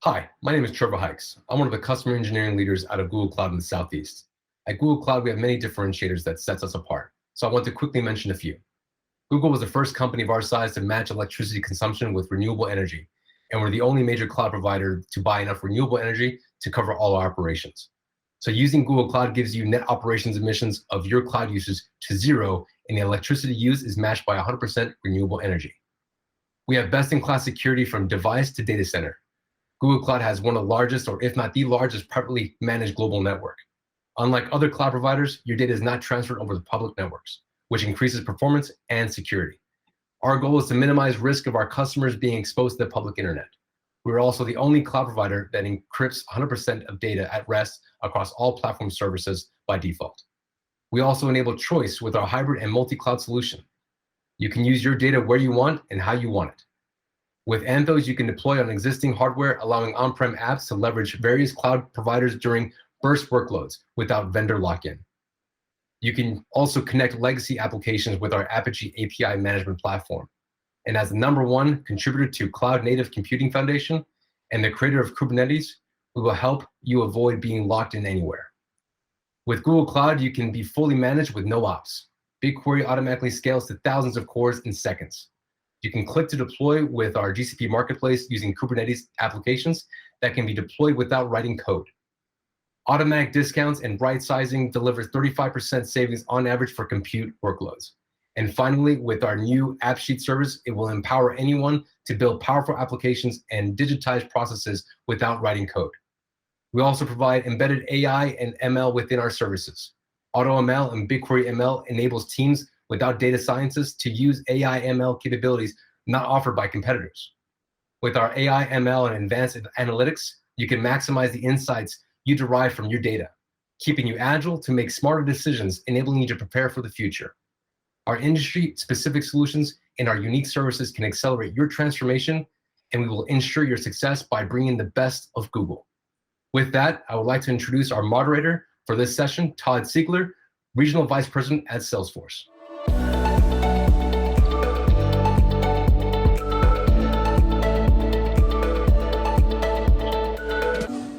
Hi, my name is Trevor Hikes. I'm one of the customer engineering leaders out of Google Cloud in the Southeast. At Google Cloud, we have many differentiators that sets us apart, so I want to quickly mention a few. Google was the first company of our size to match electricity consumption with renewable energy, and we're the only major cloud provider to buy enough renewable energy to cover all our operations. So using Google Cloud gives you net operations emissions of your cloud usage to zero, and the electricity used is matched by 100% renewable energy. We have best-in-class security from device to data center. Google Cloud has one of the largest, or if not the largest, privately managed global network. Unlike other cloud providers, your data is not transferred over the public networks, which increases performance and security. Our goal is to minimize risk of our customers being exposed to the public internet. We're also the only cloud provider that encrypts 100% of data at rest across all platform services by default. We also enable choice with our hybrid and multi-cloud solution. You can use your data where you want and how you want it. With Anthos, you can deploy on existing hardware, allowing on-prem apps to leverage various cloud providers during burst workloads without vendor lock-in. You can also connect legacy applications with our Apogee API management platform. And as the #1 contributor to Cloud Native Computing Foundation and the creator of Kubernetes, we will help you avoid being locked in anywhere. With Google Cloud, you can be fully managed with no ops. BigQuery automatically scales to thousands of cores in seconds. You can click to deploy with our GCP marketplace using Kubernetes applications that can be deployed without writing code. Automatic discounts and right sizing delivers 35% savings on average for compute workloads. And finally, with our new AppSheet service, it will empower anyone to build powerful applications and digitize processes without writing code. We also provide embedded AI and ML within our services. AutoML and BigQuery ML enables teams without data scientists to use AI ML capabilities not offered by competitors. With our AI ML and advanced analytics, you can maximize the insights you derive from your data, keeping you agile to make smarter decisions, enabling you to prepare for the future. Our industry-specific solutions and our unique services can accelerate your transformation, and we will ensure your success by bringing the best of Google. With that, I would like to introduce our moderator for this session, Todd Siegler, Regional Vice President at Salesforce.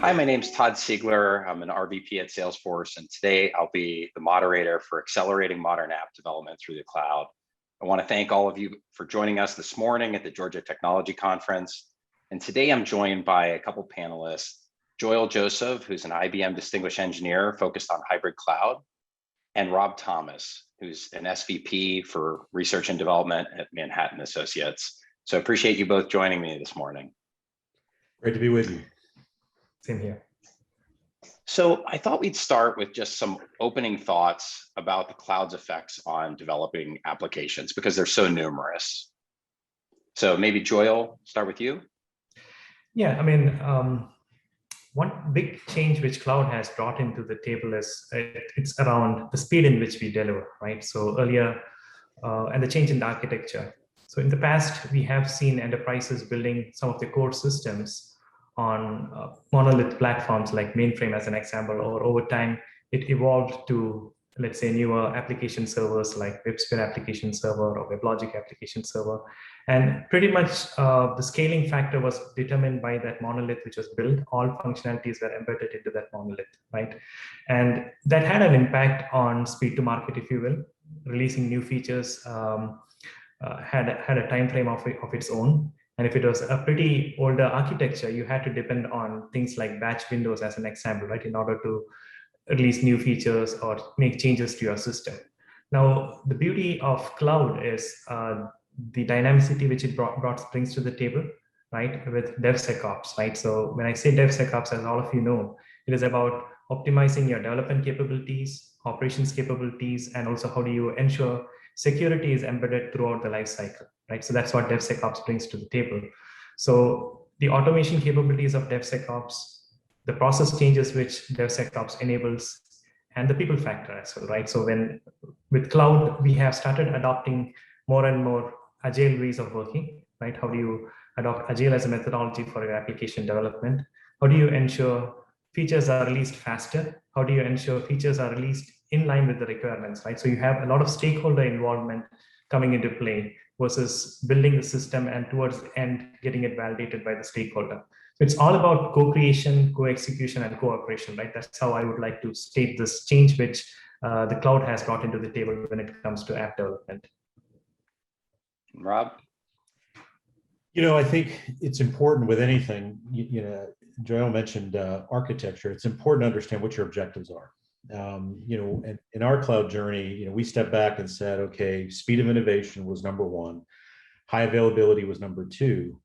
Hi, my name is Todd Siegler. I'm an RVP at Salesforce, and today I'll be the moderator for Accelerating Modern App Development Through the Cloud. I want to thank all of you for joining us this morning at the Georgia Technology Conference. And today I'm joined by a couple panelists, Joel Joseph, who's an IBM Distinguished Engineer focused on hybrid cloud, and Rob Thomas, who's an SVP for Research and Development at Manhattan Associates. So I appreciate you both joining me this morning. Great to be with you. Same here. So I thought we'd start with just some opening thoughts about the cloud's effects on developing applications, because they're so numerous. So maybe Joel, start with you. Yeah, I mean, one big change which cloud has brought into the table is it's around the speed in which we deliver, right? So earlier, and the change in the architecture. So in the past, we have seen enterprises building some of the core systems on monolith platforms like mainframe as an example, or over time, it evolved to, let's say, newer application servers like WebSphere application server or WebLogic application server. And pretty much the scaling factor was determined by that monolith which was built. All functionalities were embedded into that monolith, right? And that had an impact on speed to market, if you will. Releasing new features had a time frame of its own. And if it was a pretty older architecture, you had to depend on things like batch windows as an example, right, in order to release new features or make changes to your system. Now, the beauty of cloud is the dynamicity which it brings to the table, right, with DevSecOps, right? So when I say DevSecOps, as all of you know, it is about optimizing your development capabilities, operations capabilities, and also how do you ensure security is embedded throughout the life cycle, right? So that's what DevSecOps brings to the table. So the automation capabilities of DevSecOps, the process changes which DevSecOps enables, and the people factor as well, right? So with cloud, we have started adopting more and more agile ways of working, right? How do you adopt agile as a methodology for your application development? How do you ensure features are released faster? How do you ensure features are released in line with the requirements, right? So you have a lot of stakeholder involvement coming into play versus building the system and towards the end, getting it validated by the stakeholder. It's all about co-creation, co-execution, and cooperation, right? That's how I would like to state this change which the cloud has brought into the table when it comes to app development. Rob? I think it's important with anything, Joel mentioned architecture. It's important to understand what your objectives are. In our cloud journey, we stepped back and said, okay, speed of innovation was number one, high availability was number two.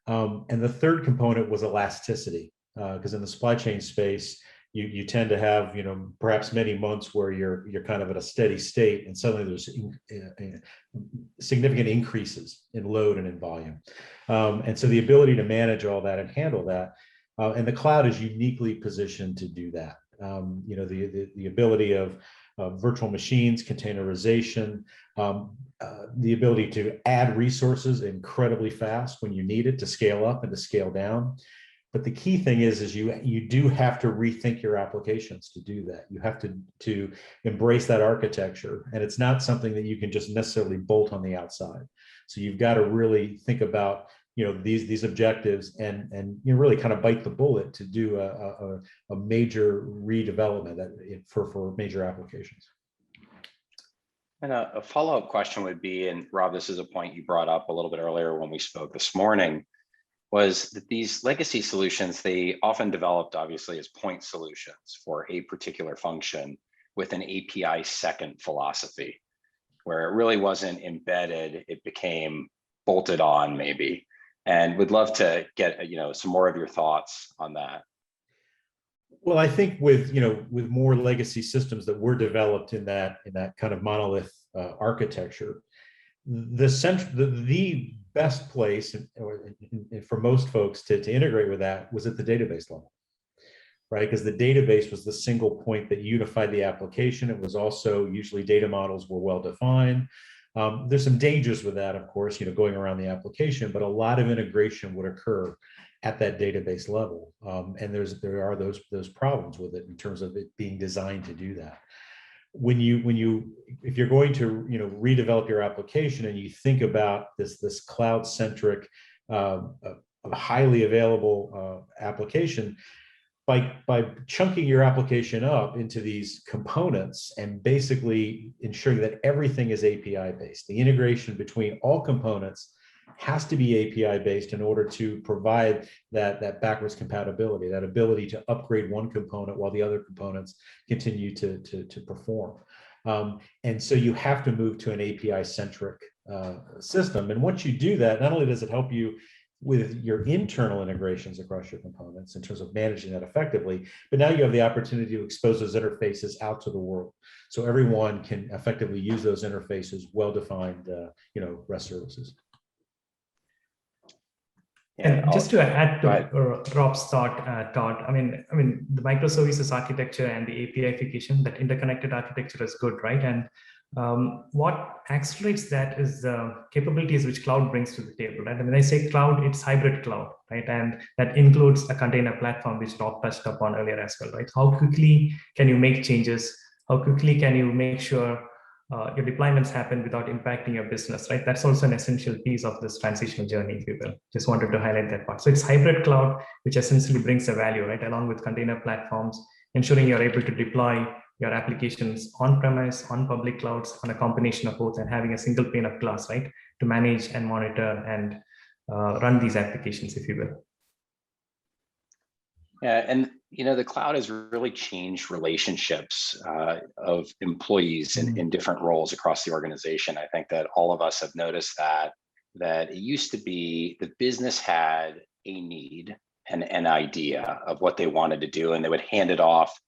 And the third component was elasticity, because in the supply chain space, you tend to have, perhaps many months where you're kind of at a steady state, and suddenly there's significant increases in load and in volume. And so the ability to manage all that and handle that, and the cloud is uniquely positioned to do that. The ability of virtual machines, containerization, the ability to add resources incredibly fast when you need it to scale up and to scale down. But the key thing is you do have to rethink your applications to do that. You have to embrace that architecture, and it's not something that you can just necessarily bolt on the outside. So you've got to really think about these objectives and really kind of bite the bullet to do a major redevelopment for major applications. And a follow-up question would be, and Rob, this is a point you brought up a little bit earlier when we spoke this morning, was that these legacy solutions, they often developed obviously as point solutions for a particular function with an API second philosophy, where it really wasn't embedded, it became bolted on maybe. And would love to get some more of your thoughts on that. Well, I think with more legacy systems that were developed in that kind of monolith architecture, the best place for most folks to integrate with that was at the database level, right? Because the database was the single point that unified the application. It was also usually data models were well defined. There's some dangers with that, of course, going around the application, but a lot of integration would occur at that database level, and there are those problems with it in terms of it being designed to do that. If you're going to redevelop your application and you think about this cloud-centric, highly available application, by chunking your application up into these components and basically ensuring that everything is API based, the integration between all components has to be API based in order to provide that backwards compatibility, that ability to upgrade one component while the other components continue to perform. And so you have to move to an API centric system. And once you do that, not only does it help you with your internal integrations across your components in terms of managing that effectively, but now you have the opportunity to expose those interfaces out to the world. So everyone can effectively use those interfaces, well-defined, REST services. And just to add to Rob's thought, Todd, I mean, the microservices architecture and the APIification, that interconnected architecture is good, right? And what accelerates that is the capabilities which cloud brings to the table, right? And when I say cloud, it's hybrid cloud, right? And that includes a container platform, which Rob touched upon earlier as well, right? How quickly can you make changes? How quickly can you make sure your deployments happen without impacting your business, right? That's also an essential piece of this transitional journey, if you will. Just wanted to highlight that part. So it's hybrid cloud, which essentially brings the value, right? Along with container platforms, ensuring you're able to deploy your applications on-premise, on public clouds, on a combination of both, and having a single pane of glass, right? To manage and monitor and run these applications, if you will. Yeah, and the cloud has really changed relationships of employees in different roles across the organization. I think that all of us have noticed that it used to be the business had a need and an idea of what they wanted to do, and they would hand it off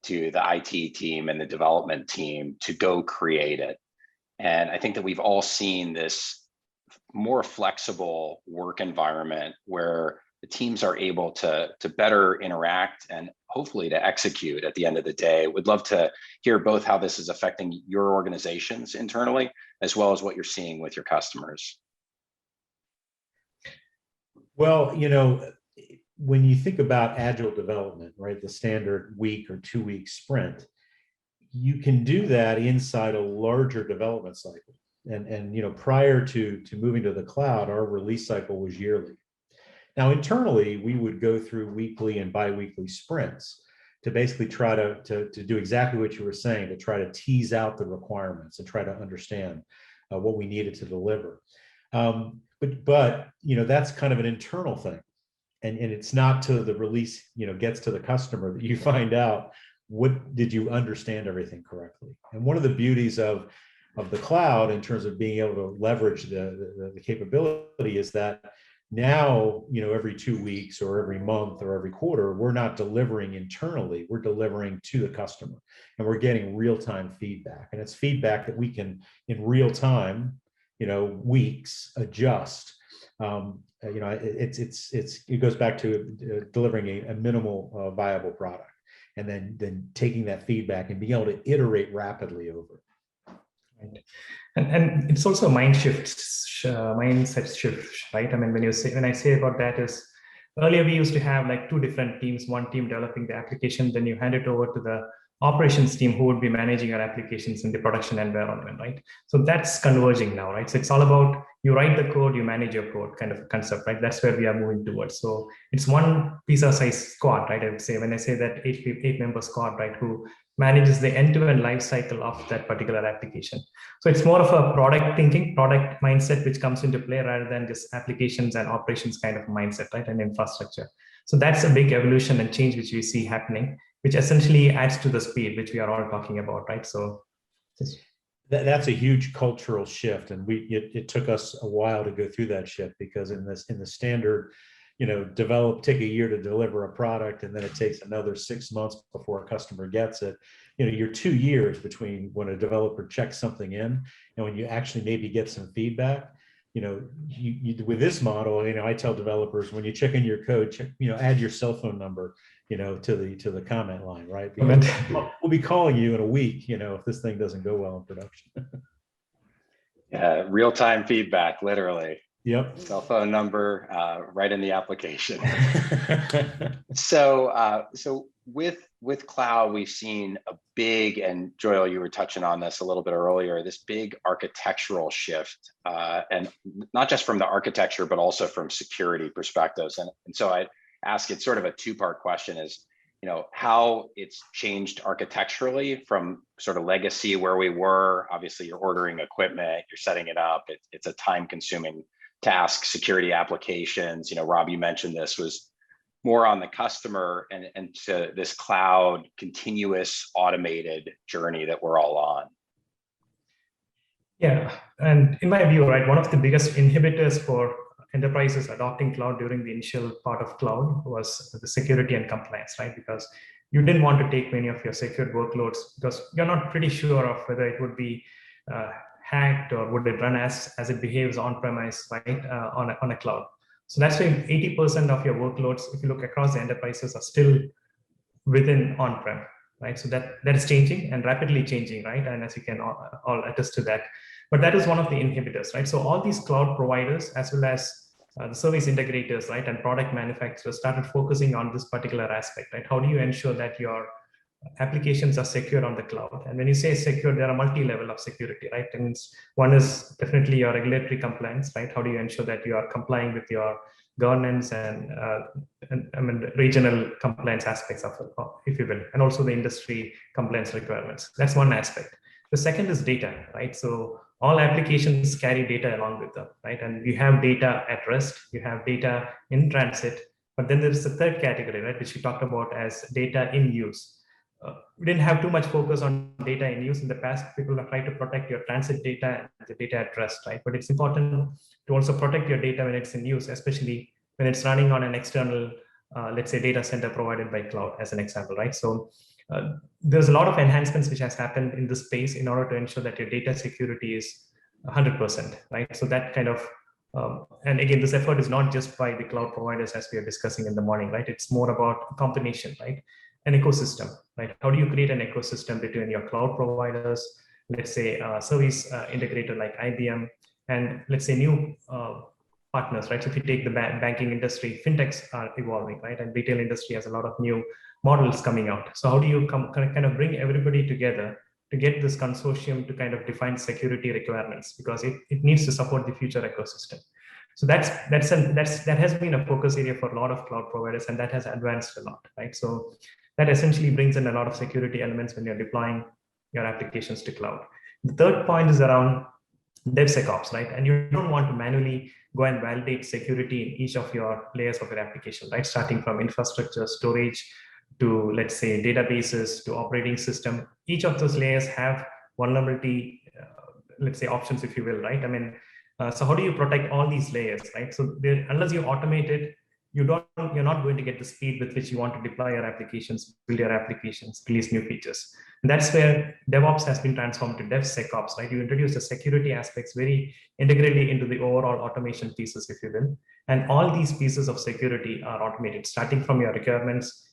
to the IT team and the development team to go create it. And I think that we've all seen this more flexible work environment where the teams are able to better interact and hopefully to execute at the end of the day. Would love to hear both how this is affecting your organizations internally, as well as what you're seeing with your customers. Well, when you think about agile development, right, the standard week or 2-week sprint, you can do that inside a larger development cycle. And prior to moving to the cloud, our release cycle was yearly. Now, internally, we would go through weekly and biweekly sprints to basically try to do exactly what you were saying, to try to tease out the requirements and try to understand what we needed to deliver. But that's kind of an internal thing. And it's not till the release, gets to the customer that you find out, what did you understand everything correctly? And one of the beauties of the cloud in terms of being able to leverage the capability is that now, every 2 weeks or every month or every quarter, we're not delivering internally, we're delivering to the customer, and we're getting real-time feedback. And it's feedback that we can, in real time, weeks, adjust. It goes back to delivering a minimal viable product, and then taking that feedback and being able to iterate rapidly over it. Right. And it's also a mindset shift, right? I mean, when I say about that is, earlier we used to have like 2 different teams, one team developing the application, then you hand it over to the operations team who would be managing our applications in the production environment, right? So that's converging now, right? So it's all about, you write the code, you manage your code kind of concept, right? That's where we are moving towards. So it's one pizza size squad, right? I would say, when I say that 8-member squad, right, who manages the end-to-end life cycle of that particular application. So it's more of a product thinking, product mindset, which comes into play rather than just applications and operations kind of mindset, right? And infrastructure. So that's a big evolution and change which we see happening, which essentially adds to the speed, which we are all talking about, right? So that's a huge cultural shift, and it took us a while to go through that shift, because in the standard, take a year to deliver a product, and then it takes another 6 months before a customer gets it. You're 2 years between when a developer checks something in and when you actually maybe get some feedback. With this model, I tell developers, when you check in your code, add your cell phone number, to the comment line, right? Because we'll be calling you in a week, if this thing doesn't go well in production. Yeah, real-time feedback, literally. Yep. Cell phone number, right in the application. So with cloud, we've seen a big, and Joel, you were touching on this a little bit earlier, this big architectural shift, and not just from the architecture, but also from security perspectives. And so I'd ask it sort of a 2-part question is, how it's changed architecturally from sort of legacy where we were. Obviously, you're ordering equipment, you're setting it up. It's a time-consuming task. Security applications, Rob, you mentioned this was more on the customer, and to this cloud continuous automated journey that we're all on. Yeah, and in my view, right, one of the biggest inhibitors for enterprises adopting cloud during the initial part of cloud was the security and compliance, right? Because you didn't want to take many of your secured workloads because you're not pretty sure of whether it would be hacked or would it run as it behaves on-premise, right, on a cloud. So that's why 80% of your workloads, if you look across the enterprises, are still within on-prem, right? So that is changing and rapidly changing, right? And as you can all attest to that. But that is one of the inhibitors, right? So all these cloud providers, as well as the service integrators, right, and product manufacturers started focusing on this particular aspect, right? How do you ensure that your applications are secure on the cloud? And when you say secure, there are multi-level of security, right? And one is definitely your regulatory compliance, right? How do you ensure that you are complying with your governance and regional compliance aspects of it, if you will, and also the industry compliance requirements. That's one aspect. The second is data, right? So all applications carry data along with them, right? And you have data at rest, you have data in transit, but then there's the third category, right, which we talked about as data in use. We didn't have too much focus on data in use in the past. People have tried to protect your transit data and the data at rest, right? But it's important to also protect your data when it's in use, especially when it's running on an external, let's say, data center provided by cloud, as an example, right? So there's a lot of enhancements which has happened in this space in order to ensure that your data security is 100%, right? So that kind of, and again, this effort is not just by the cloud providers as we are discussing in the morning, right? It's more about a combination, right? An ecosystem, right? How do you create an ecosystem between your cloud providers, let's say service integrator like IBM, and let's say new partners, right? So if you take the banking industry, fintechs are evolving, right? And retail industry has a lot of new models coming out. So how do you kind of bring everybody together to get this consortium to kind of define security requirements, because it needs to support the future ecosystem. So that has been a focus area for a lot of cloud providers, and that has advanced a lot, right? So that essentially brings in a lot of security elements when you're deploying your applications to cloud. The third point is around DevSecOps, right? And you don't want to manually go and validate security in each of your layers of your application, right? Starting from infrastructure, storage, to, let's say, databases, to operating system. Each of those layers have vulnerability, let's say, options, if you will, right? I mean, so how do you protect all these layers, right? So unless you automate it, you're not going to get the speed with which you want to deploy your applications, build your applications, release new features. And that's where DevOps has been transformed to DevSecOps, right? You introduce the security aspects very integrally into the overall automation pieces, if you will. And all these pieces of security are automated, starting from your requirements,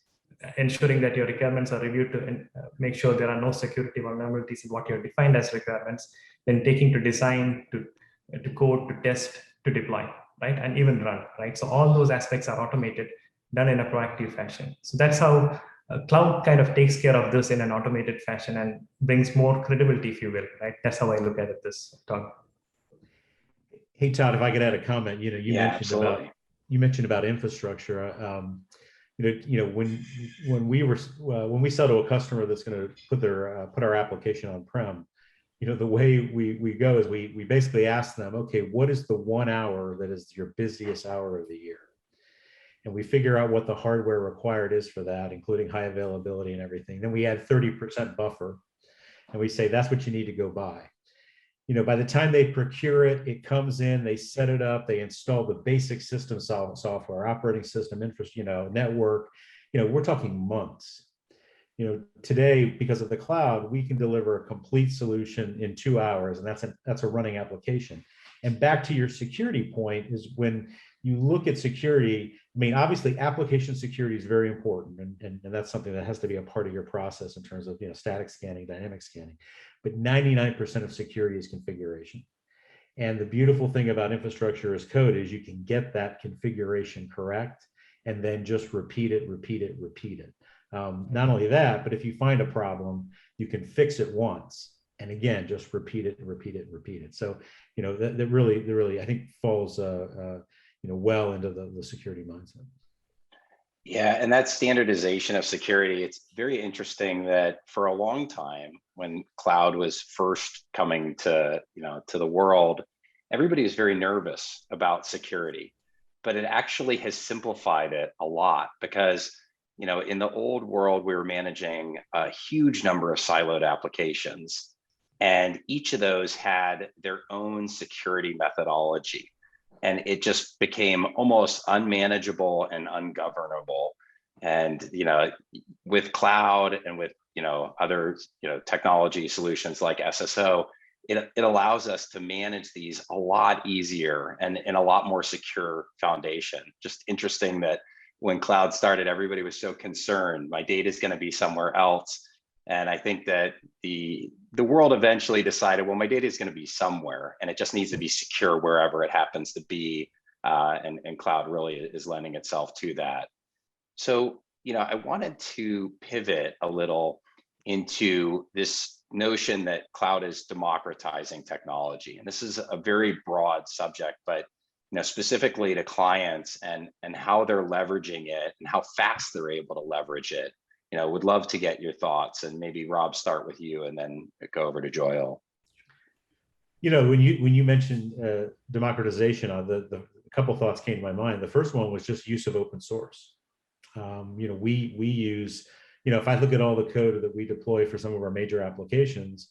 ensuring that your requirements are reviewed to make sure there are no security vulnerabilities in what you're defined as requirements, then taking to design, to code, to test, to deploy, right? And even run, right? So all those aspects are automated, done in a proactive fashion. So that's how cloud kind of takes care of this in an automated fashion and brings more credibility, if you will, right? That's how I look at it, this talk. Hey, Todd, if I could add a comment, you mentioned about infrastructure. When we sell to a customer that's going to put our application on-prem, the way we go is we basically ask them, okay, what is the 1 hour that is your busiest hour of the year? And we figure out what the hardware required is for that, including high availability and everything. Then we add 30% buffer, and we say, that's what you need to go buy. By the time they procure it, it comes in, they set it up, they install the basic system software, operating system, network. We're talking months. Today, because of the cloud, we can deliver a complete solution in 2 hours, and that's a running application. And back to your security point is when you look at security, I mean, obviously application security is very important, and that's something that has to be a part of your process in terms of static scanning, dynamic scanning. But 99% of security is configuration. And the beautiful thing about infrastructure as code is you can get that configuration correct and then just repeat it. Not only that, but if you find a problem, you can fix it once. And again, just repeat it. So, that really, I think falls, well into the security mindset. Yeah, and that standardization of security, it's very interesting that for a long time, when cloud was first coming to the world, everybody was very nervous about security, but it actually has simplified it a lot because, in the old world, we were managing a huge number of siloed applications, and each of those had their own security methodology. And it just became almost unmanageable and ungovernable. And with cloud and with other technology solutions like SSO, it allows us to manage these a lot easier and in a lot more secure foundation. Just interesting that when cloud started, everybody was so concerned, my data is going to be somewhere else. And I think that the world eventually decided, well, my data is going to be somewhere, and it just needs to be secure wherever it happens to be. And cloud really is lending itself to that. So, I wanted to pivot a little into this notion that cloud is democratizing technology. And this is a very broad subject, but specifically to clients and how they're leveraging it and how fast they're able to leverage it. Would love to get your thoughts, and maybe Rob, start with you and then go over to Joel. When you mentioned democratization, the couple thoughts came to my mind. The first one was just use of open source. We use, if I look at all the code that we deploy for some of our major applications,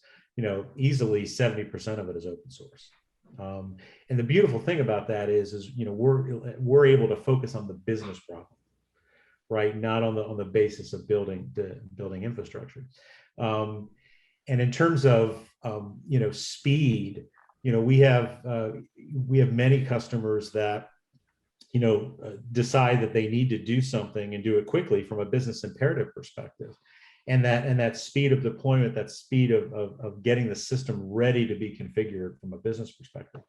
easily 70% of it is open source. And the beautiful thing about that is we're able to focus on the business problem, right? Not on the basis of building infrastructure. And in terms of speed, we have many customers that decide that they need to do something and do it quickly from a business imperative perspective, and that speed of deployment, that speed of getting the system ready to be configured from a business perspective.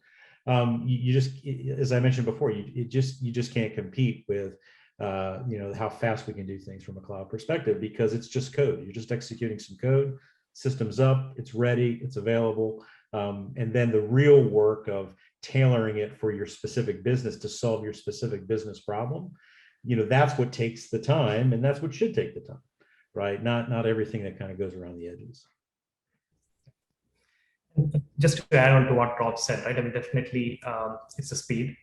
You just, as I mentioned before, you just can't compete with how fast we can do things from a cloud perspective, because it's just code. You're just executing some code, system's up, it's ready, it's available. And then the real work of tailoring it for your specific business to solve your specific business problem, that's what takes the time, and that's what should take the time, right? Not everything that kind of goes around the edges. Just to add on to what Rob said, right? I mean, definitely it's the speed.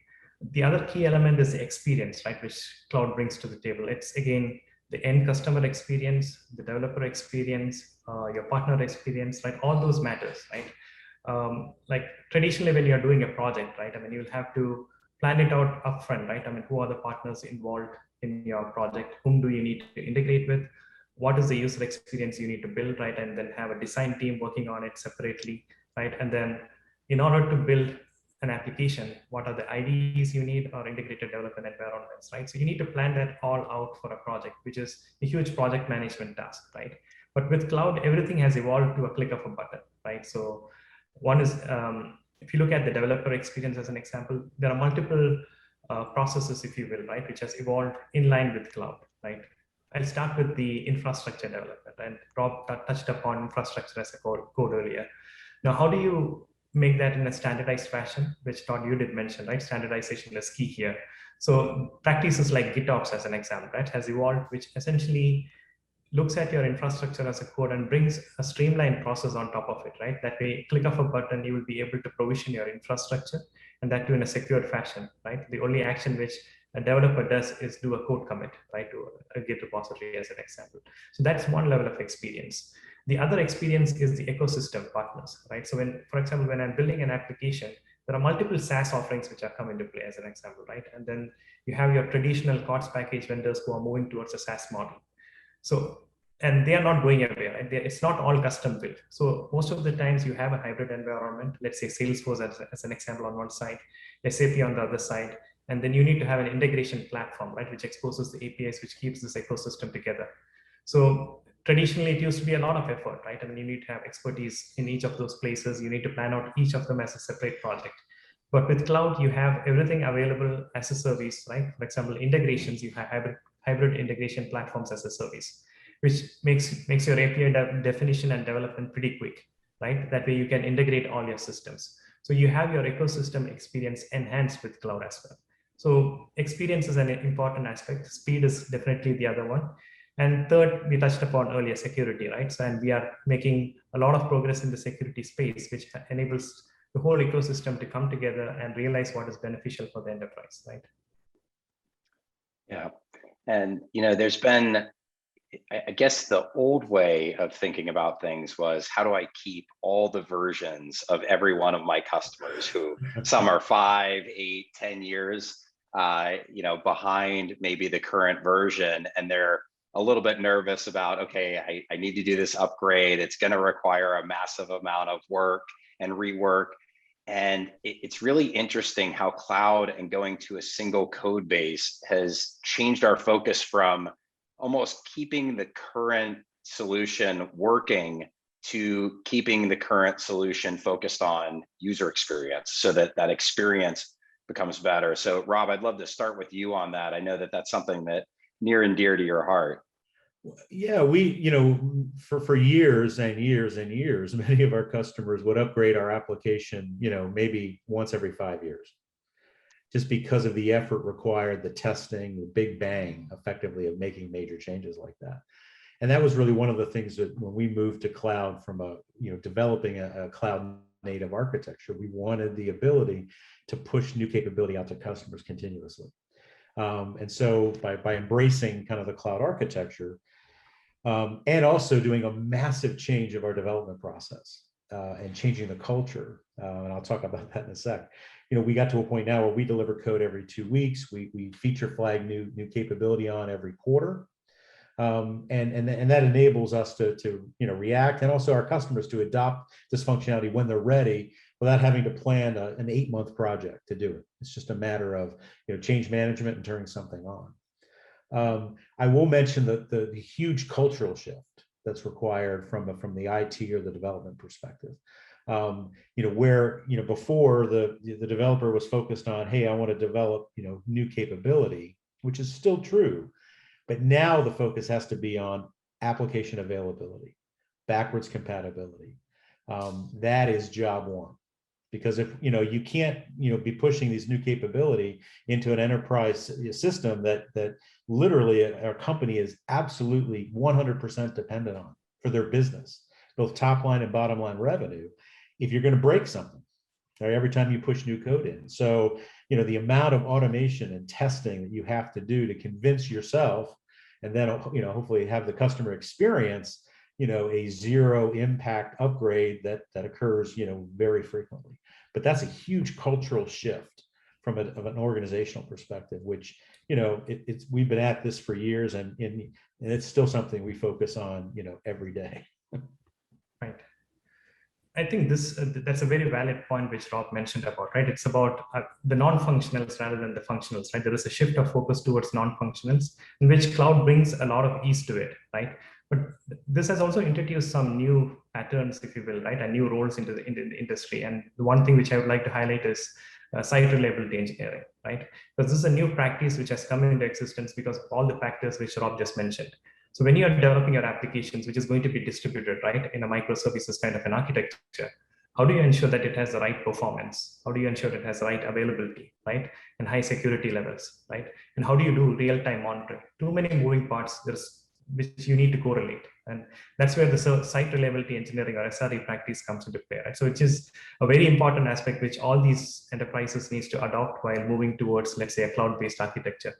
The other key element is the experience, right? Which cloud brings to the table. It's again, the end customer experience, the developer experience, your partner experience, right? All those matters, right? Like traditionally when you're doing a project, right? I mean, you'll have to plan it out upfront, right? I mean, who are the partners involved in your project? Whom do you need to integrate with? What is the user experience you need to build, right? And then have a design team working on it separately, right? And then in order to build an application, what are the IDEs you need or integrated development environments, right? So you need to plan that all out for a project, which is a huge project management task, right? But with cloud, everything has evolved to a click of a button, right? So one is, if you look at the developer experience as an example, there are multiple processes, if you will, right, which has evolved in line with cloud, right? I'll start with the infrastructure development, and Rob touched upon infrastructure as a code earlier. Now, how do you make that in a standardized fashion, which Todd, you did mention, right? Standardization is key here. So practices like GitOps as an example, right, has evolved, which essentially looks at your infrastructure as a code and brings a streamlined process on top of it, right? That way, click of a button, you will be able to provision your infrastructure, and that too in a secure fashion, right? The only action which a developer does is do a code commit, right, to a Git repository as an example. So that's one level of experience. The other experience is the ecosystem partners, right? So when, for example, when I'm building an application, there are multiple SaaS offerings which are come into play as an example, right? And then you have your traditional COTS package vendors who are moving towards a SaaS model. So, and they are not going away, right? It's not all custom built. So most of the times you have a hybrid environment, let's say Salesforce as an example on one side, SAP on the other side, and then you need to have an integration platform, right, which exposes the APIs, which keeps this ecosystem together. So traditionally, it used to be a lot of effort, right? I mean, you need to have expertise in each of those places. You need to plan out each of them as a separate project. But with cloud, you have everything available as a service, right? For example, integrations, you have hybrid integration platforms as a service, which makes your API definition and development pretty quick, right? That way you can integrate all your systems. So you have your ecosystem experience enhanced with cloud as well. So experience is an important aspect. Speed is definitely the other one. And third, we touched upon earlier, security, right? So, and we are making a lot of progress in the security space, which enables the whole ecosystem to come together and realize what is beneficial for the enterprise, right? Yeah, and there's been, I guess the old way of thinking about things was, how do I keep all the versions of every one of my customers, who some are 5, 8, 10 years, behind maybe the current version, and they're a little bit nervous about, okay, I need to do this upgrade. It's going to require a massive amount of work and rework. And it's really interesting how cloud and going to a single code base has changed our focus from almost keeping the current solution working to keeping the current solution focused on user experience, so that that experience becomes better. So Rob, I'd love to start with you on that. I know that that's something that near and dear to your heart. Yeah, we, for years and years and years, many of our customers would upgrade our application, maybe once every 5 years, just because of the effort required, the testing, the big bang, effectively, of making major changes like that. And that was really one of the things that when we moved to cloud from developing a cloud native architecture, we wanted the ability to push new capability out to customers continuously. And so by embracing kind of the cloud architecture, and also doing a massive change of our development process and changing the culture, and I'll talk about that in a sec. We got to a point now where we deliver code every 2 weeks. We feature flag new capability on every quarter, and that enables us to react, and also our customers to adopt this functionality when they're ready, without having to plan an 8-month project to do it. It's just a matter of change management and turning something on. I will mention the huge cultural shift that's required from the IT or the development perspective. Where before the developer was focused on, hey, I want to develop new capability, which is still true, but now the focus has to be on application availability, backwards compatibility, that is job one. Because if you can't be pushing these new capability into an enterprise system that literally our company is absolutely 100% dependent on for their business, both top line and bottom line revenue, if you're going to break something, right, every time you push new code in. So the amount of automation and testing that you have to do to convince yourself, and then hopefully have the customer experience a zero impact upgrade that occurs very frequently. But that's a huge cultural shift from an organizational perspective, which we've been at this for years, and it's still something we focus on every day. Right. I think that's a very valid point which Rob mentioned about, right? It's about the non-functionals rather than the functionals, right? There is a shift of focus towards non-functionals, in which cloud brings a lot of ease to it, right? But this has also introduced some new patterns, if you will, right, and new roles into the industry. And the one thing which I would like to highlight is site reliability engineering, right? Because this is a new practice which has come into existence because of all the factors which Rob just mentioned. So when you are developing your applications, which is going to be distributed, right, in a microservices kind of an architecture, how do you ensure that it has the right performance? How do you ensure it has the right availability, right, and high security levels, right? And how do you do real-time monitoring? Too many moving parts which you need to correlate, and that's where the site reliability engineering or SRE practice comes into play, right? So which is a very important aspect which all these enterprises needs to adopt while moving towards, let's say, a cloud-based architecture.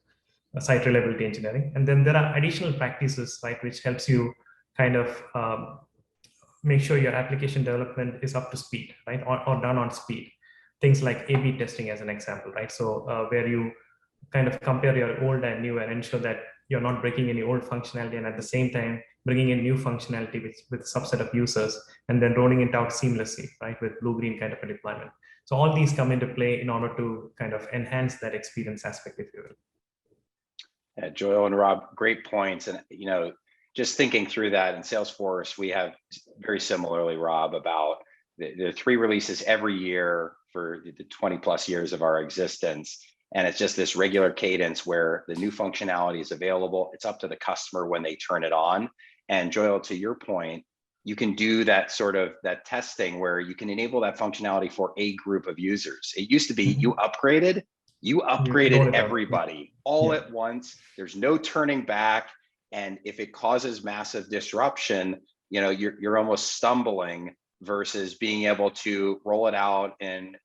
Site reliability engineering. And then there are additional practices, right, which helps you kind of make sure your application development is up to speed, right, or done on speed. Things like A/B testing as an example, right? So where you kind of compare your old and new and ensure that you're not breaking any old functionality, and at the same time bringing in new functionality with a subset of users, and then rolling it out seamlessly, right, with blue-green kind of a deployment. So all these come into play in order to kind of enhance that experience aspect, if you will. Yeah, Joel and Rob, great points. And just thinking through that in Salesforce, we have very similarly, Rob, about the 3 releases every year for the 20 plus years of our existence. And it's just this regular cadence where the new functionality is available. It's up to the customer when they turn it on. And Joel, to your point, you can do that sort of that testing where you can enable that functionality for a group of users. It used to be you upgraded everybody all at once. There's no turning back. And if it causes massive disruption, you're almost stumbling versus being able to roll it out in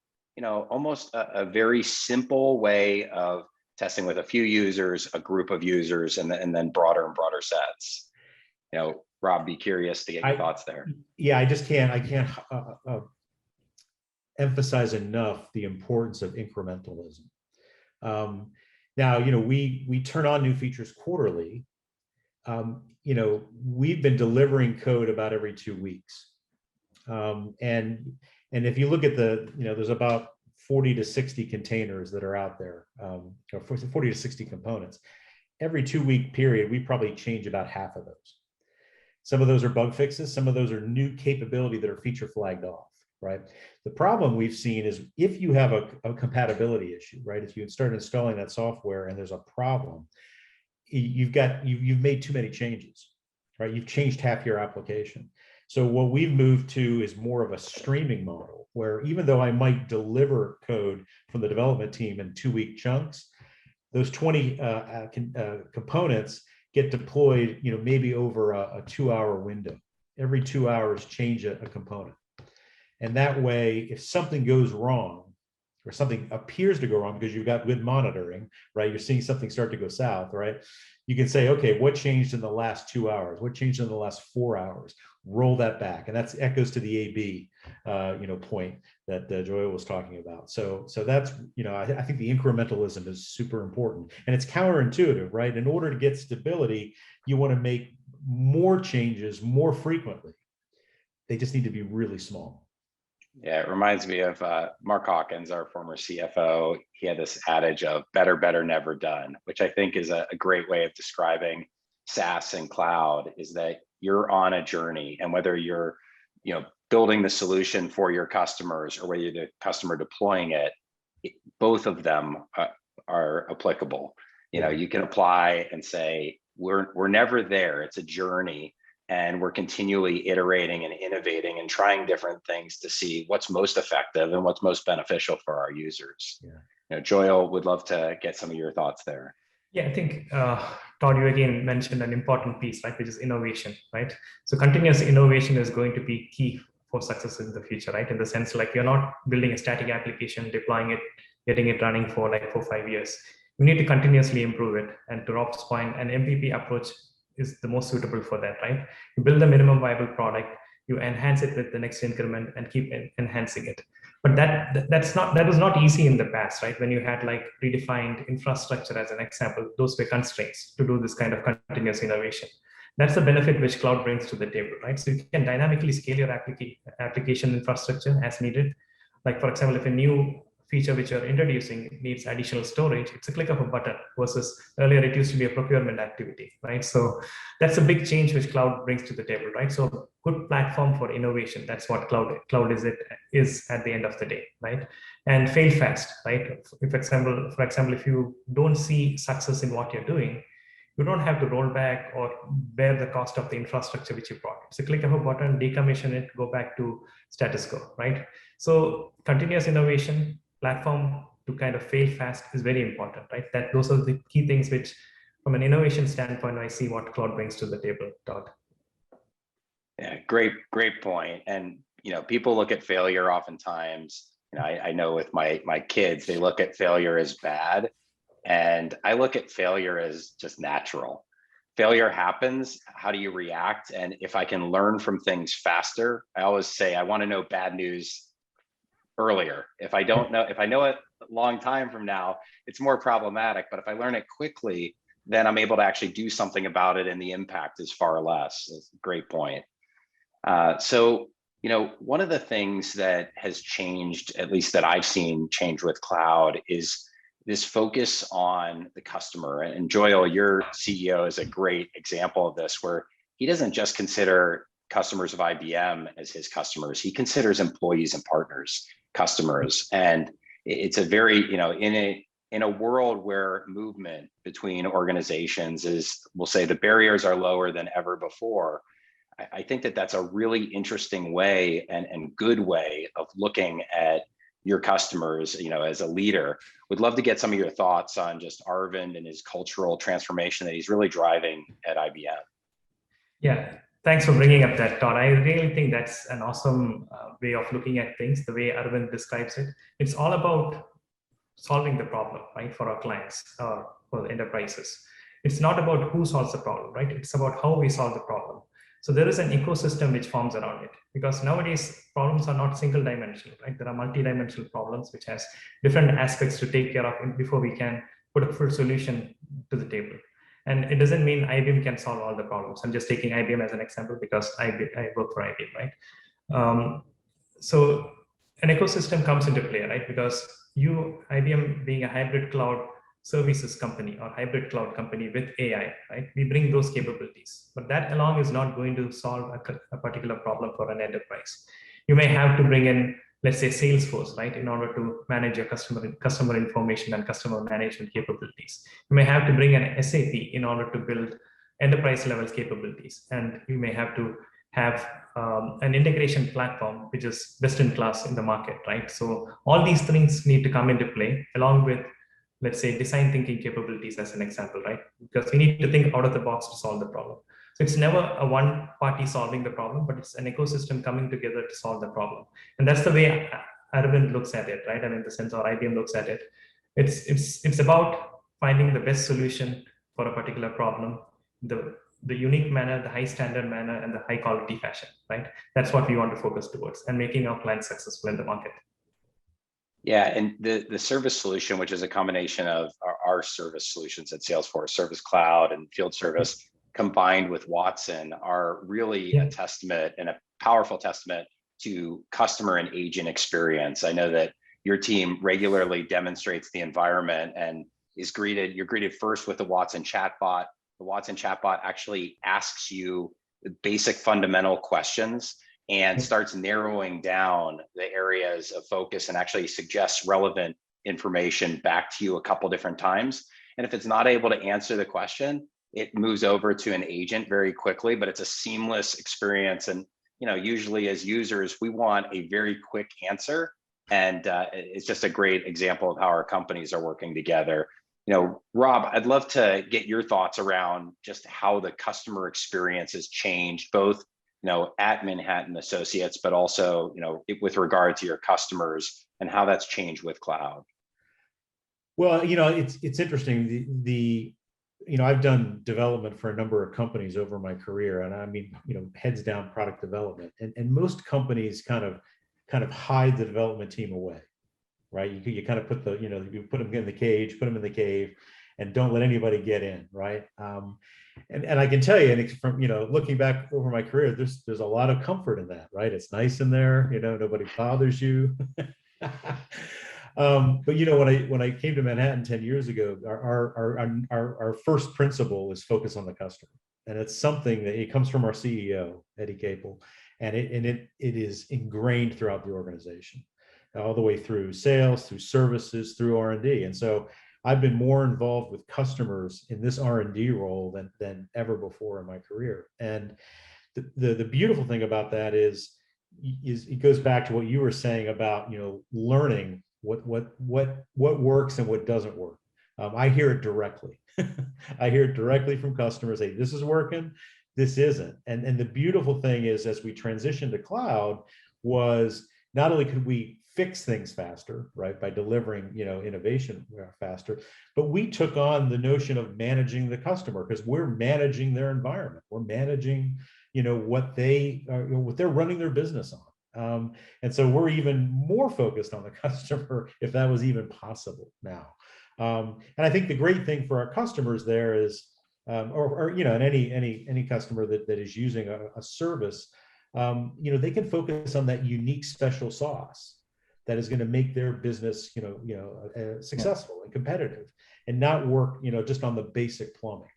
almost a very simple way of testing with a few users, a group of users, and then broader and broader sets. Rob, be curious to get your thoughts there. Yeah, I can't emphasize enough the importance of incrementalism. Now, we turn on new features quarterly. We've been delivering code about every 2 weeks. And if you look at there's about 40 to 60 containers that are out there, or 40 to 60 components. Every 2-week period, we probably change about half of those. Some of those are bug fixes. Some of those are new capability that are feature flagged off, right? The problem we've seen is if you have a compatibility issue, right? If you start installing that software and there's a problem, you've made too many changes, right? You've changed half your application. So what we've moved to is more of a streaming model, where even though I might deliver code from the development team in 2-week chunks, those 20 components get deployed, maybe over a 2-hour window. Every 2 hours, change a component. And that way, if something goes wrong, or something appears to go wrong because you've got good monitoring, right? You're seeing something start to go south, right? You can say, okay, what changed in the last 2 hours? What changed in the last 4 hours? Roll that back. And that echoes to the A/B, point that Joel was talking about. So that's, I think the incrementalism is super important, and it's counterintuitive, right? In order to get stability, you want to make more changes more frequently. They just need to be really small. Yeah, it reminds me of Mark Hawkins, our former CFO. He had this adage of better, better, never done, which I think is a great way of describing SaaS and cloud, is that you're on a journey, and whether you're, building the solution for your customers or whether you're the customer deploying it, both of them are applicable. You can apply and say, we're never there. It's a journey. and we're continually iterating and innovating and trying different things to see what's most effective and what's most beneficial for our users. Yeah. You know, Joel, would love to get some of your thoughts there. Yeah, I think Todd, you again mentioned an important piece, right, which is innovation, right? So continuous innovation is going to be key for success in the future, right? In the sense, like, you're not building a static application, deploying it, getting it running for like 4 or 5 years. You need to continuously improve it. And to Rob's point, an MVP approach is the most suitable for that, right? You build the minimum viable product, you enhance it with the next increment and keep enhancing it. But that was not easy in the past, right? When you had like predefined infrastructure as an example, those were constraints to do this kind of continuous innovation. That's the benefit which cloud brings to the table, right? So you can dynamically scale your application infrastructure as needed. Like, for example, if a new feature which you're introducing needs additional storage, it's a click of a button, versus earlier it used to be a procurement activity, right? So that's a big change which cloud brings to the table, right? So good platform for innovation. That's what cloud is at the end of the day, right? And fail fast, right? For example, if you don't see success in what you're doing, you don't have to roll back or bear the cost of the infrastructure which you brought. It's a click of a button, decommission it, go back to status quo, right? So continuous innovation, platform to kind of fail fast is very important, right? Those are the key things which, from an innovation standpoint, I see what cloud brings to the table, Todd. Yeah, great point. And, you know, people look at failure oftentimes, you know, I know with my kids, they look at failure as bad. And I look at failure as just natural. Failure happens. How do you react? And if I can learn from things faster, I always say, I want to know bad news earlier. If I know it a long time from now, it's more problematic. But if I learn it quickly, then I'm able to actually do something about it, and the impact is far less. That's a great point. So, you know, one of the things that has changed, at least that I've seen change with cloud, is this focus on the customer. And Joel, your CEO, is a great example of this, where he doesn't just consider customers of IBM as his customers. He considers employees and partners customers. And it's a very, you know, in a world where movement between organizations is, we'll say, the barriers are lower than ever before, I think that that's a really interesting way and good way of looking at your customers, you know, as a leader. Would love to get some of your thoughts on just Arvind and his cultural transformation that he's really driving at IBM. Yeah, thanks for bringing up that, Todd. I really think that's an awesome way of looking at things, the way Arvind describes it. It's all about solving the problem, right, for our clients or for the enterprises. It's not about who solves the problem, right? It's about how we solve the problem. So there is an ecosystem which forms around it, because nowadays problems are not single dimensional, right? There are multi-dimensional problems which has different aspects to take care of before we can put a full solution to the table. And it doesn't mean IBM can solve all the problems. I'm just taking IBM as an example because I work for IBM, right? So an ecosystem comes into play, right? Because IBM being a hybrid cloud services company or hybrid cloud company with AI, right? We bring those capabilities, but that alone is not going to solve a particular problem for an enterprise. You may have to bring in, let's say, Salesforce, right, in order to manage your customer information and customer management capabilities. You may have to bring an SAP in order to build enterprise level capabilities, and you may have to have an integration platform which is best in class in the market, right? So all these things need to come into play, along with, let's say, design thinking capabilities as an example, right? Because we need to think out of the box to solve the problem. So it's never a one party solving the problem, but it's an ecosystem coming together to solve the problem. And that's the way Arvind looks at it, right? I mean, the sense or IBM looks at it. It's about finding the best solution for a particular problem, the unique manner, the high standard manner, and the high quality fashion, right? That's what we want to focus towards, and making our clients successful in the market. Yeah, and the service solution, which is a combination of our service solutions at Salesforce, Service Cloud and Field Service, combined with Watson, are really a testament and a powerful testament to customer and agent experience. I know that your team regularly demonstrates the environment and you're greeted first with the Watson chatbot. The Watson chatbot actually asks you the basic fundamental questions and starts narrowing down the areas of focus and actually suggests relevant information back to you a couple different times. And if it's not able to answer the question, it moves over to an agent very quickly, but it's a seamless experience. And usually as users, we want a very quick answer. And it's just a great example of how our companies are working together. Rob, I'd love to get your thoughts around just how the customer experience has changed, both at Manhattan Associates, but also with regard to your customers and how that's changed with cloud. Well, it's interesting. I've done development for a number of companies over my career, and I mean, heads down product development, and most companies kind of hide the development team away, right? You kind of put you put them in the cage, put them in the cave, and don't let anybody get in, right? And I can tell you, and from looking back over my career, there's a lot of comfort in that, right? It's nice in there, nobody bothers you. But when I came to Manhattan 10 years ago, our first principle is focus on the customer, and it's something that it comes from our CEO, Eddie Capel, and it is ingrained throughout the organization, all the way through sales, through services, through R&D. And so I've been more involved with customers in this R&D role than ever before in my career. And the beautiful thing about that is it goes back to what you were saying about learning what works and what doesn't work. I hear it directly. I hear it directly from customers. Hey, this is working, this isn't. And the beautiful thing is, as we transitioned to cloud, was not only could we fix things faster, right, by delivering innovation faster, but we took on the notion of managing the customer, because we're managing their environment. We're managing what they're running their business on. And so we're even more focused on the customer, if that was even possible now. And I think the great thing for our customers there is, and any customer that is using a service, they can focus on that unique special sauce that is going to make their business, successful and competitive, and not work, just on the basic plumbing.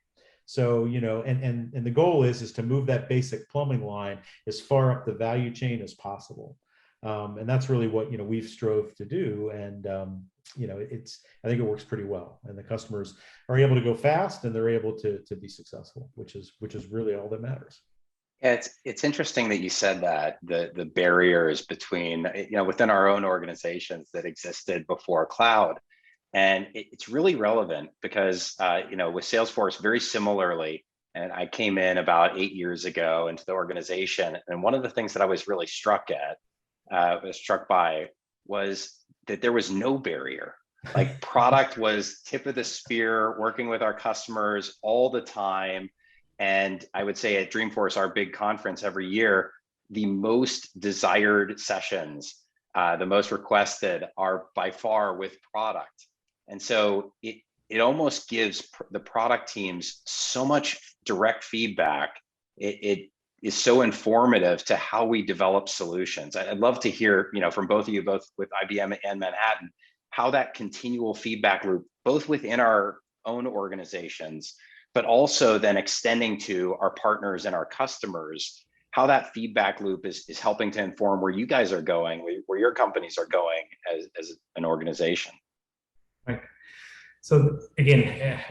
So, and the goal is to move that basic plumbing line as far up the value chain as possible. And that's really what, we've strove to do. And, I think it works pretty well, and the customers are able to go fast, and they're able to be successful, which is really all that matters. Yeah, it's interesting that you said that the barriers between, within our own organizations that existed before cloud. And it's really relevant because, with Salesforce, very similarly, and I came in about 8 years ago into the organization. And one of the things that I was really struck by was that there was no barrier. Like, product was tip of the spear, working with our customers all the time. And I would say at Dreamforce, our big conference every year, the most desired sessions, the most requested, are by far with product. And so it almost gives the product teams so much direct feedback. It is so informative to how we develop solutions. I'd love to hear, from both of you, both with IBM and Manhattan, how that continual feedback loop, both within our own organizations, but also then extending to our partners and our customers, how that feedback loop is helping to inform where you guys are going, where your companies are going as an organization. Right. So again,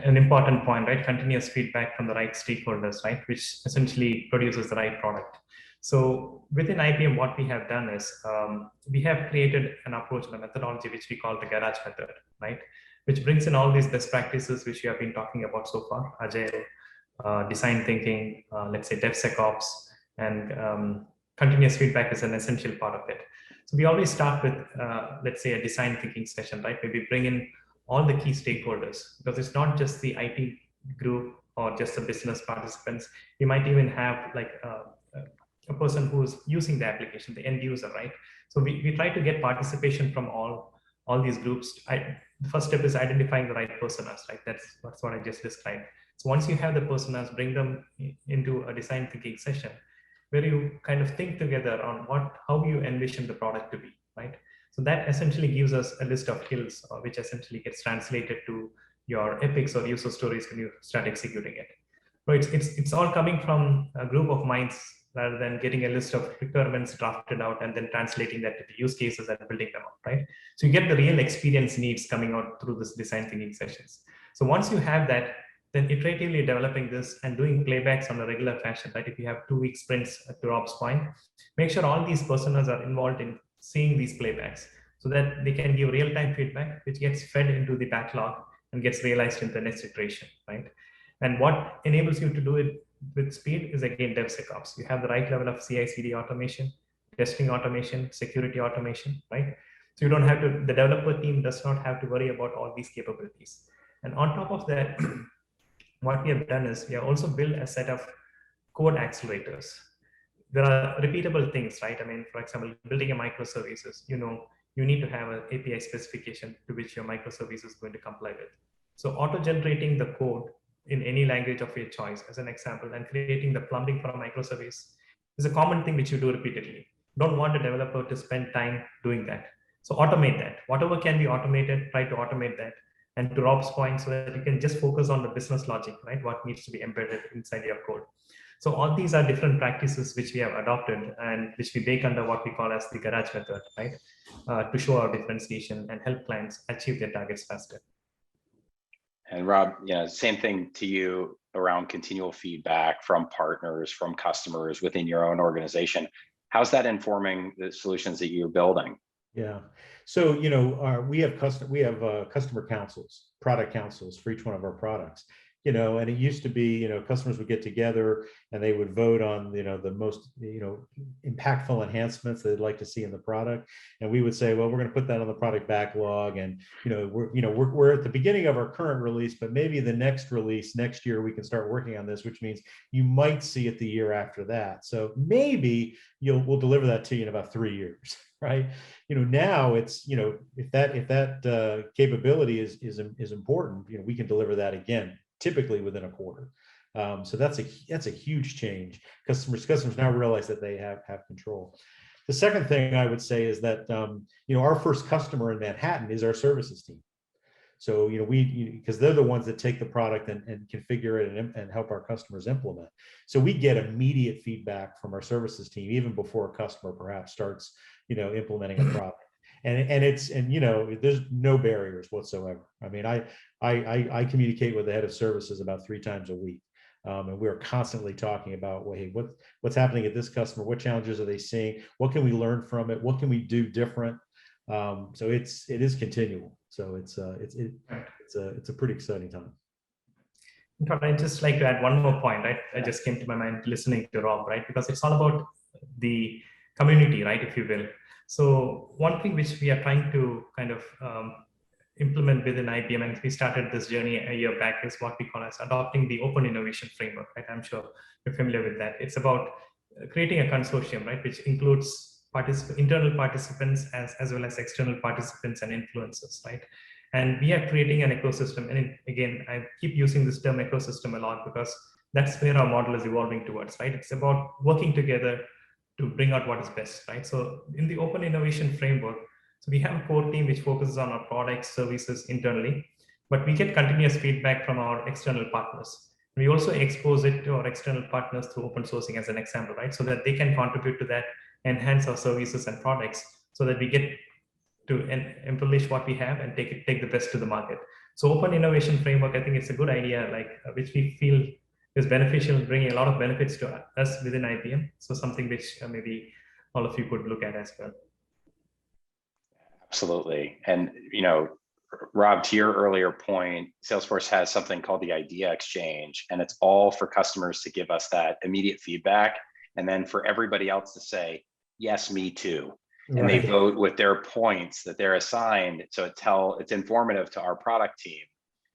an important point, right? Continuous feedback from the right stakeholders, right? Which essentially produces the right product. So within IBM, what we have done is we have created an approach and a methodology which we call the garage method, right? Which brings in all these best practices which we have been talking about so far: agile, design thinking, let's say DevSecOps, and continuous feedback is an essential part of it. So we always start with, let's say, a design thinking session, right? Where we bring in all the key stakeholders, because it's not just the IT group or just the business participants. You might even have like a person who's using the application, the end user, right? So we try to get participation from all these groups. The first step is identifying the right personas, right? That's what I just described. So once you have the personas, bring them into a design thinking session where you kind of think together on how you envision the product to be, right? So that essentially gives us a list of hills, which essentially gets translated to your epics or user stories when you start executing it. So it's all coming from a group of minds rather than getting a list of requirements drafted out and then translating that to the use cases and building them up, right? So you get the real experience needs coming out through this design thinking sessions. So once you have that, then iteratively developing this and doing playbacks on a regular fashion, right? If you have 2-week sprints, to Rob's point, make sure all these personas are involved in seeing these playbacks so that they can give real-time feedback, which gets fed into the backlog and gets realized in the next iteration, right? And what enables you to do it with speed is again DevSecOps. You have the right level of CI/CD automation, testing automation, security automation, right? So you don't have to, the developer team does not have to worry about all these capabilities. And on top of that, what we have done is we have also built a set of code accelerators. There are repeatable things, right? I mean, for example, building a microservices, you need to have an API specification to which your microservice is going to comply with. So auto-generating the code in any language of your choice, as an example, and creating the plumbing for a microservice is a common thing which you do repeatedly. Don't want a developer to spend time doing that. So automate that. Whatever can be automated, try to automate that. And to Rob's point, so that you can just focus on the business logic, right? What needs to be embedded inside your code. So all these are different practices which we have adopted and which we bake under what we call as the garage method, right? To show our differentiation and help clients achieve their targets faster. And Rob, same thing to you around continual feedback from partners, from customers within your own organization. How's that informing the solutions that you're building? Yeah. So, we have customer councils, product councils for each one of our products, and it used to be, customers would get together and they would vote on, the most, impactful enhancements they'd like to see in the product. And we would say, well, we're going to put that on the product backlog. And, we're at the beginning of our current release, but maybe the next release next year, we can start working on this, which means you might see it the year after that. So maybe we'll deliver that to you in about 3 years. Right. Now it's, if that capability is important, we can deliver that again, typically within a quarter. So that's a huge change. Customers now realize that they have control. The second thing I would say is that, our first customer in Manhattan is our services team. So, because they're the ones that take the product and configure it and help our customers implement. So we get immediate feedback from our services team, even before a customer perhaps starts, implementing a product. And there's no barriers whatsoever. I mean, I communicate with the head of services about 3 times a week. And we're constantly talking about, well, hey, what's happening at this customer? What challenges are they seeing? What can we learn from it? What can we do different? So it is continual. So it's a pretty exciting time. I'd just like to add one more point, right? I just came to my mind listening to Rob, right? Because it's all about the community, right, if you will. So one thing which we are trying to kind of implement within IBM, and we started this journey a year back, is what we call as adopting the open innovation framework, right? I'm sure you're familiar with that. It's about creating a consortium, right, which includes internal participants as well as external participants and influencers, right? And we are creating an ecosystem. And again, I keep using this term ecosystem a lot because that's where our model is evolving towards, right? It's about working together to bring out what is best, right? So in the open innovation framework, so we have a core team which focuses on our products, services internally, but we get continuous feedback from our external partners. We also expose it to our external partners through open sourcing as an example, right? So that they can contribute to that, enhance our services and products so that we get to embellish what we have and take the best to the market. So open innovation framework, I think it's a good idea, which we feel is beneficial, bringing a lot of benefits to us within IBM. So something which maybe all of you could look at as well. Absolutely. And, Rob, to your earlier point, Salesforce has something called the Idea Exchange, and it's all for customers to give us that immediate feedback. And then for everybody else to say, yes, me too. And Right. they vote with their points that they're assigned. So it's informative to our product team,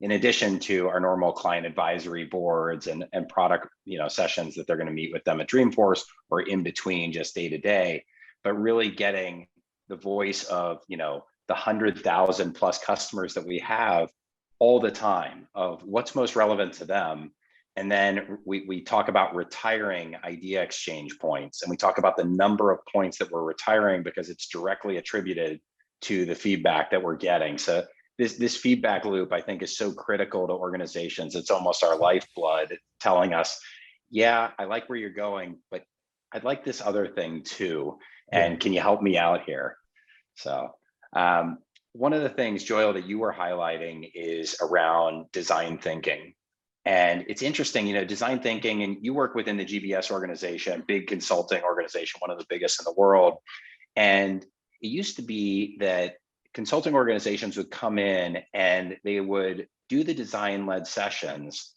in addition to our normal client advisory boards and product sessions that they're going to meet with them at Dreamforce or in between just day to day, but really getting the voice of the 100,000 plus customers that we have all the time of what's most relevant to them. And then we talk about retiring idea exchange points, and we talk about the number of points that we're retiring because it's directly attributed to the feedback that we're getting. So this feedback loop, I think, is so critical to organizations. It's almost our lifeblood, telling us, yeah, I like where you're going, but I'd like this other thing too. And can you help me out here? So one of the things, Joel, that you were highlighting is around design thinking. And it's interesting, design thinking, and you work within the GBS organization, big consulting organization, one of the biggest in the world. And it used to be that consulting organizations would come in and they would do the design-led sessions,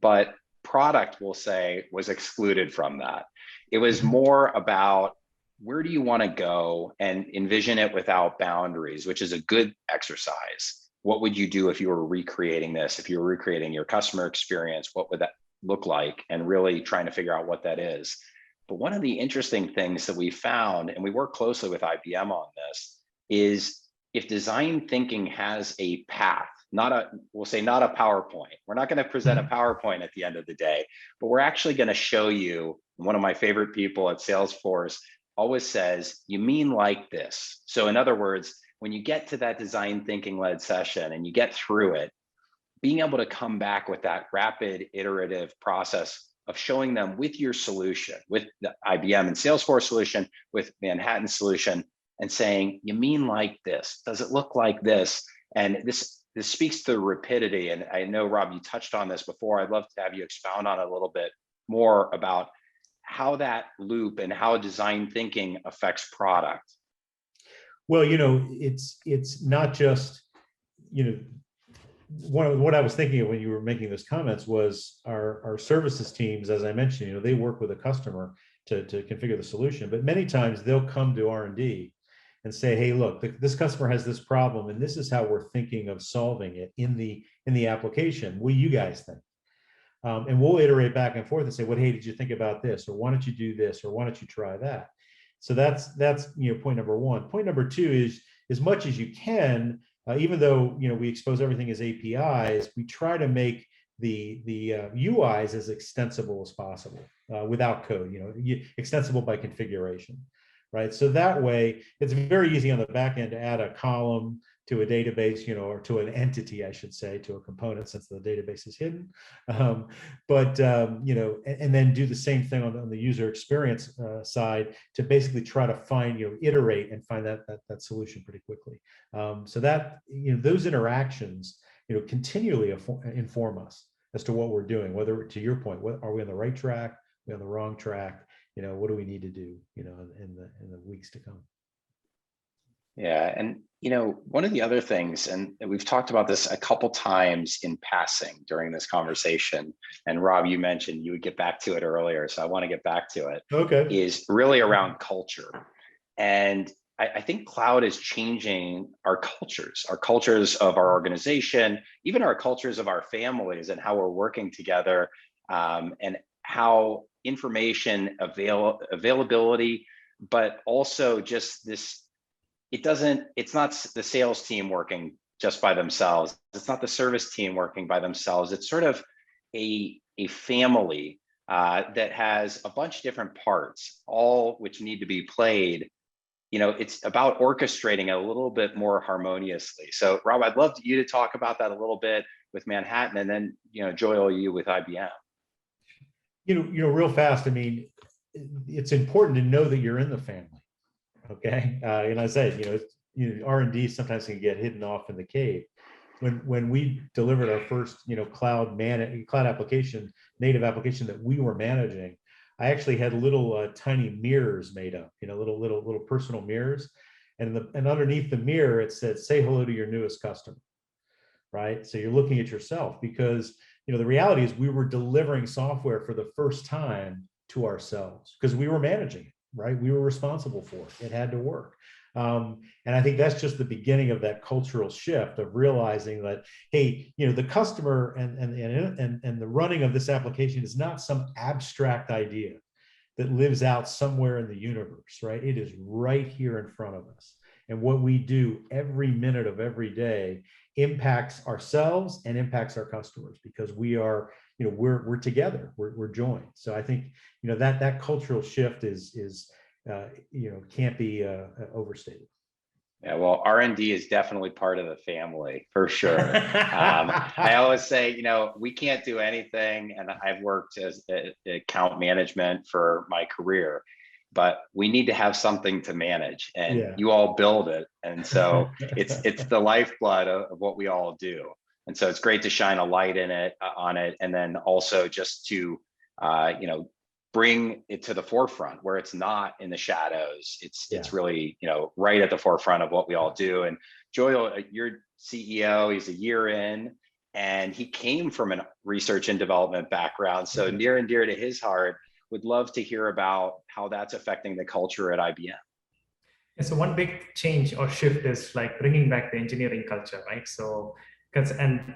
but product, we'll say, was excluded from that. It was more about where do you want to go and envision it without boundaries, which is a good exercise. What would you do if you were recreating this? If you were recreating your customer experience, what would that look like? And really trying to figure out what that is. But one of the interesting things that we found, and we work closely with IBM on this, is if design thinking has a path, we'll say not a PowerPoint. We're not going to present a PowerPoint at the end of the day, but we're actually going to show you. One of my favorite people at Salesforce always says, you mean like this. So in other words, when you get to that design thinking led session and you get through it, being able to come back with that rapid iterative process of showing them with your solution, with the IBM and Salesforce solution, with Manhattan solution, and saying, you mean like this? Does it look like this? And this speaks to the rapidity. And I know, Rob, you touched on this before. I'd love to have you expound on it a little bit more about how that loop and how design thinking affects product. Well, it's not just, what I was thinking of when you were making those comments was our services teams, as I mentioned, they work with a customer to configure the solution, but many times they'll come to R&D and say, hey, look, this customer has this problem, and this is how we're thinking of solving it in the application. What do you guys think? And we'll iterate back and forth and say, well, hey, did you think about this? Or why don't you do this? Or why don't you try that? So that's point number one. Point number two is, as much as you can, even though we expose everything as APIs, we try to make the UIs as extensible as possible without code, extensible by configuration, right? So that way, it's very easy on the back end to add a column to a database, or to an entity, I should say, to a component, since the database is hidden. And then do the same thing on the user experience side to basically try to find, iterate and find that solution pretty quickly. So that, those interactions, continually inform us as to what we're doing, whether, to your point, are we on the right track? Are we on the wrong track? What do we need to do, in the weeks to come? Yeah, and one of the other things, and we've talked about this a couple times in passing during this conversation, and Rob, you mentioned you would get back to it earlier, so I want to get back to it. Okay. Is really around culture. And I think cloud is changing our cultures of our organization, even our cultures of our families, and how we're working together, and how information availability, but also just this. It's not the sales team working just by themselves. It's not the service team working by themselves. It's sort of a family that has a bunch of different parts, all which need to be played. It's about orchestrating it a little bit more harmoniously. So Rob, I'd love you to talk about that a little bit with Manhattan, and then, Joel, you with IBM. Real fast. I mean, it's important to know that you're in the family. Okay, and I said, R&D sometimes can get hidden off in the cave. When we delivered our first, cloud application, native application that we were managing, I actually had little tiny mirrors made up, little personal mirrors, and underneath the mirror it said, "Say hello to your newest customer." Right. So you're looking at yourself, because the reality is we were delivering software for the first time to ourselves because we were managing it. Right, we were responsible for it. It had to work, and I think that's just the beginning of that cultural shift of realizing that, hey, the customer and the running of this application is not some abstract idea that lives out somewhere in the universe. Right, it is right here in front of us, and what we do every minute of every day impacts ourselves and impacts our customers, because we are. We're together, we're joined. So I think, that cultural shift is can't be overstated. Yeah, well, R&D is definitely part of the family, for sure. I always say, we can't do anything, and I've worked as account management for my career, but we need to have something to manage, and you all build it. And so it's the lifeblood of what we all do. And so it's great to shine a light in it on it, and then also just to bring it to the forefront where it's not in the shadows. It's really right at the forefront of what we all do. And Joel, your CEO, he's a year in, and he came from a research and development background, so near and dear to his heart. Would love to hear about how that's affecting the culture at IBM. And so one big change or shift is like bringing back the engineering culture, right? So, and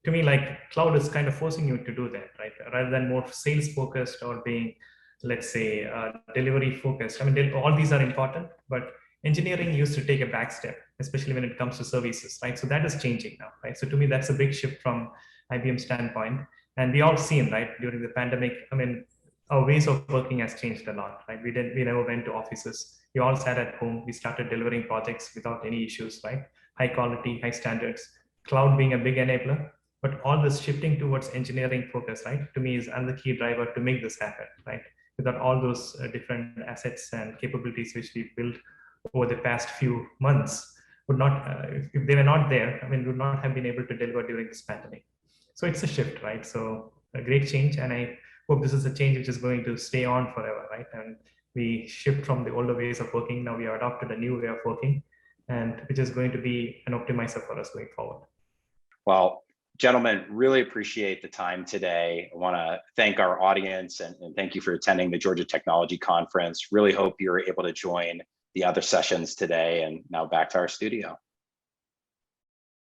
to me, like cloud is kind of forcing you to do that, right? Rather than more sales focused or being, let's say, delivery focused. I mean, all these are important, but engineering used to take a back step, especially when it comes to services, right? So that is changing now, right? So to me, that's a big shift from IBM standpoint. And we all seen, right, during the pandemic, I mean, our ways of working has changed a lot, right? We never went to offices. We all sat at home. We started delivering projects without any issues, right? High quality, high standards, cloud being a big enabler, but all this shifting towards engineering focus, right? To me is another key driver to make this happen, right? Without all those different assets and capabilities which we built over the past few months, would not, if they were not there, I mean, would not have been able to deliver during this pandemic. So it's a shift, right? So a great change, and I hope this is a change which is going to stay on forever, right? And we shift from the older ways of working. Now we have adopted a new way of working, and which is going to be an optimizer for us going forward. Well, gentlemen, really appreciate the time today. I want to thank our audience and thank you for attending the Georgia Technology Conference. Really hope you're able to join the other sessions today. And now back to our studio.